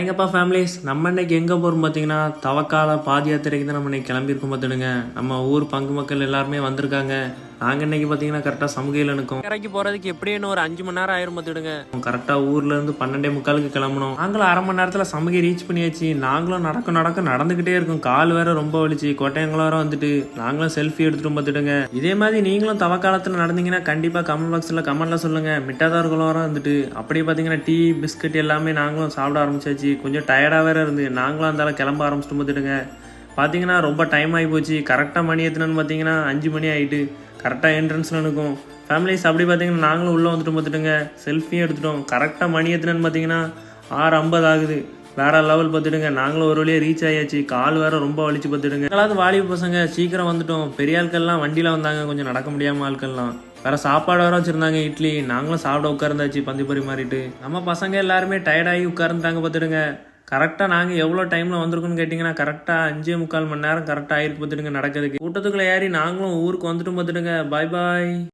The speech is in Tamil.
எங்கப்பா ஃபேமிலிஸ் நம்ம இன்னைக்கு எங்கே போகிறோம் பார்த்தீங்கன்னா தவக்கால பாத யாத்திரைக்கு தான் நம்ம இன்னைக்கு கிளம்பியிருக்கோம் பார்த்துடுங்க. நம்ம ஊர் பங்கு மக்கள் எல்லாருமே வந்திருக்காங்க. நாங்கள் இன்னைக்கு பார்த்தீங்கன்னா கரெக்டாக சமூகையில் நிற்கும். கரைக்கு போகிறதுக்கு எப்படின்னு ஒரு 5 மணி நேரம் ஆயிரும் பார்த்துடுங்க. கரெக்டாக ஊர்லேருந்து 12:45 கிளம்பணும். நாங்களும் அரை மணி நேரத்தில் சமூகை ரீச் பண்ணியாச்சு. நாங்களும் நடக்க நடந்துக்கிட்டே இருக்கோம். கால் வேற ரொம்ப வலிச்சு கொட்டையங்களும் வேற வந்துட்டு நாங்களும் செல்ஃபி எடுத்துட்டு பார்த்துடுங்க. இதே மாதிரி நீங்களும் தவக்காலத்தில் நடந்தீங்கன்னா கண்டிப்பாக கமெண்ட் பாக்ஸில் கமெண்ட்ல சொல்லுங்கள். மிட்டாதார்களும் வர வந்துட்டு அப்படியே பார்த்தீங்கன்னா டீ பிஸ்கட் எல்லாமே நாங்களும் சாப்பிட ஆரம்பிச்சாச்சு. கொஞ்சம் டயர்டாக வேற இருந்து நாங்களும் அந்த கிளம்ப ஆரம்பிச்சிட்டு பார்த்துடுங்க. பார்த்தீங்கன்னா ரொம்ப டைம் ஆகி போச்சு. கரெக்டாக மணி எத்தனைன்னு பார்த்தீங்கன்னா 5 மணி ஆகிட்டு கரெக்டாக என்ட்ரன்ஸில் இருக்கும். ஃபேமிலிஸ் அப்படி பார்த்தீங்கன்னா நாங்களும் உள்ளே வந்துட்டு பார்த்துட்டுங்க. செல்ஃபியும் எடுத்துட்டோம். கரெக்டாக மணி எத்தனைன்னு பார்த்தீங்கன்னா 6:50 ஆகுது. வேற லெவல் பார்த்துடுங்க. நாங்களும் ஒரு வழியாக ரீச் ஆகியாச்சு. கால் வேற ரொம்ப வலிச்சு பார்த்துடுங்க. எங்களாவது வாலிப பசங்க சீக்கிரம் வந்துட்டோம். பெரிய ஆட்கள்லாம் வண்டியில் வந்தாங்க. கொஞ்சம் நடக்க முடியாமல் ஆட்கள்லாம் வேற சாப்பாடு வேற வச்சிருந்தாங்க இட்லி. நாங்களும் சாப்பிட உட்கார்ந்தாச்சு பந்தி பரிமாறிட்டு. நம்ம பசங்க எல்லாருமே டயர்டாகி உட்கார்ந்துட்டாங்க பார்த்துடுங்க. கரெக்டாக நாங்கள் எவ்வளோ டைமில் வந்திருக்கோன்னு கேட்டிங்கன்னா கரெக்டாக 5:45 மணி நேரம் கரெக்டாக ஆயிருக்கு பார்த்துடுங்க நடக்கிறதுக்கு. கூட்டத்துக்குள்ளே ஏறி நாங்களும் ஊருக்கு வந்துட்டு பார்த்துடுங்க. பாய் பாய்.